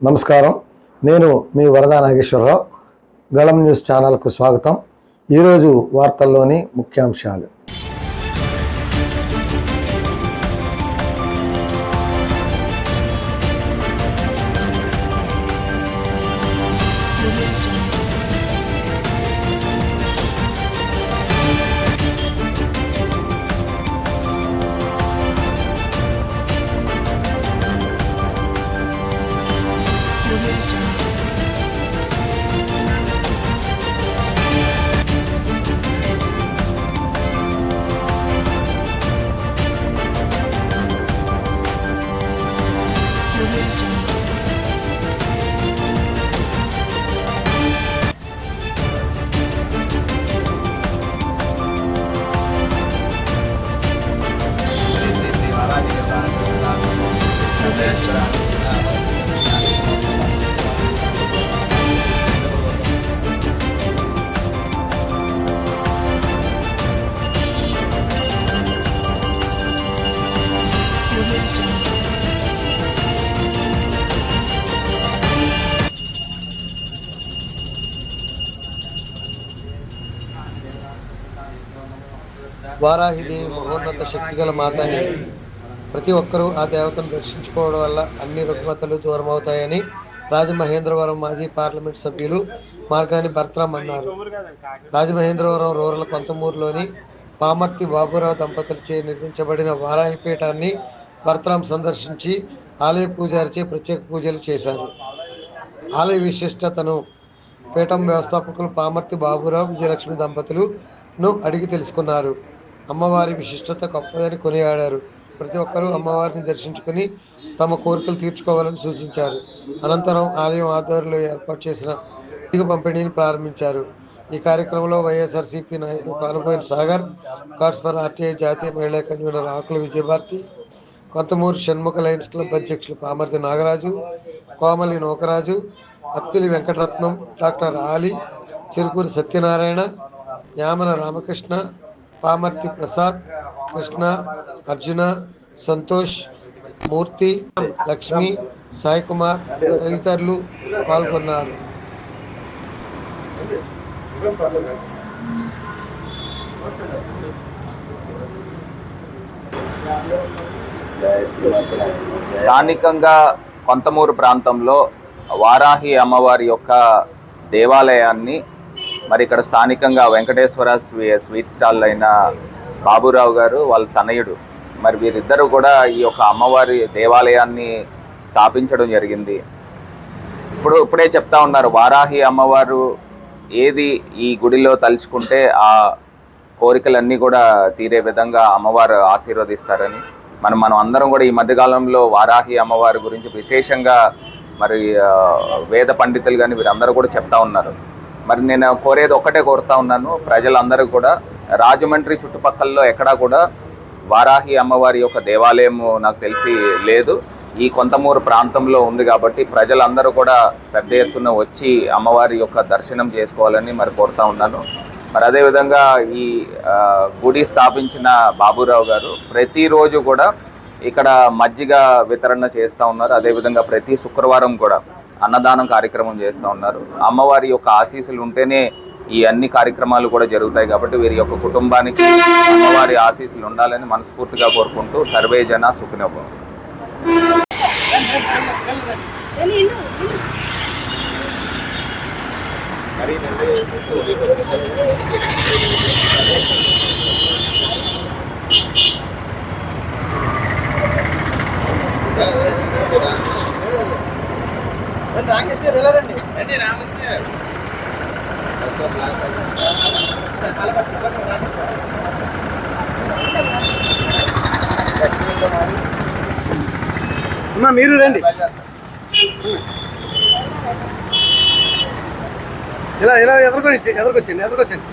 నమస్కారం. నేను మీ వరదా నాగేశ్వరరావు. గళం న్యూస్ ఛానల్కు స్వాగతం. ఈరోజు వార్తల్లోని ముఖ్యాంశాలు. వారాహిదేవి మహోన్నత శక్తిగల మాత అని ప్రతి ఒక్కరూ ఆ దేవతను దర్శించుకోవడం వల్ల అన్ని రుగ్మతలు దూరమవుతాయని రాజమహేంద్రవరం మాజీ పార్లమెంట్ సభ్యులు మార్గాని బర్త్రామ్ అన్నారు. రాజమహేంద్రవరం రూరల్ కొంతమూరులోని పామర్తి బాబురావు దంపతులచే నిర్మించబడిన వారాహిపీఠాన్ని బర్త్రామ్ సందర్శించి ఆలయ పూజారిచే ప్రత్యేక పూజలు చేశారు. ఆలయ విశిష్టతను పీఠం వ్యవస్థాపకులు పామర్తి బాబురావు విజయలక్ష్మి దంపతులను అడిగి తెలుసుకున్నారు. అమ్మవారి విశిష్టత గొప్పదని కొనియాడారు. ప్రతి ఒక్కరూ అమ్మవారిని దర్శించుకుని తమ కోరికలు తీర్చుకోవాలని సూచించారు. అనంతరం ఆలయం ఆధ్వర్యంలో ఏర్పాటు చేసిన ఇటుక పంపిణీని ప్రారంభించారు. ఈ కార్యక్రమంలో వైఎస్ఆర్సీపీ నాయకులు కానుపోయిన సాగర్, కార్డ్స్ ఫర్ ఆర్టీఐ జాతీయ మహిళా కన్వీనర్ ఆకుల విజయభారతి, కొంతమూరు షణ్ముఖ లయన్స్ క్లబ్ అధ్యక్షులు పామర్తి నాగరాజు, కోమలి నూకరాజు, అత్తిలి వెంకటరత్నం, డాక్టర్ ఆలి, చెరుకూరి సత్యనారాయణ, యామన రామకృష్ణ, పామర్తి ప్రసాద్, కృష్ణ, అర్జున, సంతోష్, మూర్తి, లక్ష్మి, సాయి కుమార్ తదితరులు పాల్గొన్నారు. స్థానికంగా కొంతమూరు ప్రాంతంలో వారాహి అమ్మవారి యొక్క దేవాలయాన్ని మరి ఇక్కడ స్థానికంగా వెంకటేశ్వర స్వీట్ స్టాల్ అయిన బాబురావు గారు వాళ్ళ తనయుడు మరి వీరిద్దరూ కూడా ఈ యొక్క అమ్మవారి దేవాలయాన్ని స్థాపించడం జరిగింది. ఇప్పుడే చెప్తా ఉన్నారు, వారాహి అమ్మవారు ఏది ఈ గుడిలో తలుచుకుంటే ఆ కోరికలన్నీ కూడా తీరే విధంగా అమ్మవారు ఆశీర్వదిస్తారని మనం అందరం కూడా ఈ మధ్యకాలంలో వారాహి అమ్మవారి గురించి విశేషంగా మరి వేద పండితులు కానీ వీరందరూ కూడా చెప్తా ఉన్నారు. మరి నేను ఒక్కటే కోరుతా ఉన్నాను, ప్రజలందరూ కూడా రాజమండ్రి చుట్టుపక్కలలో ఎక్కడా కూడా వారాహి అమ్మవారి యొక్క దేవాలయం నాకు తెలిసి లేదు. ఈ కొంతమూరు ప్రాంతంలో ఉంది కాబట్టి ప్రజలందరూ కూడా పెద్ద ఎత్తున వచ్చి అమ్మవారి యొక్క దర్శనం చేసుకోవాలని మరి కోరుతా ఉన్నాను. మరి అదేవిధంగా ఈ గుడి స్థాపించిన బాబురావు గారు ప్రతిరోజు కూడా ఇక్కడ మజ్జిగ వితరణ చేస్తూ ఉన్నారు. అదేవిధంగా ప్రతి శుక్రవారం కూడా అన్నదానం కార్యక్రమం చేస్తూ ఉన్నారు. అమ్మవారి యొక్క ఆశీస్సులు ఉంటేనే ఈ అన్ని కార్యక్రమాలు కూడా జరుగుతాయి కాబట్టి వీరి యొక్క కుటుంబానికి అమ్మవారి ఆశీస్సులు ఉండాలని మనస్ఫూర్తిగా కోరుకుంటూ సర్వే జన సుఖినో భవంతు. రామకృష్ణ వెళ్ళారండి. రామకృష్ణ అమ్మా మీరు రండి. ఇలా ఎదుర్కొచ్చండి.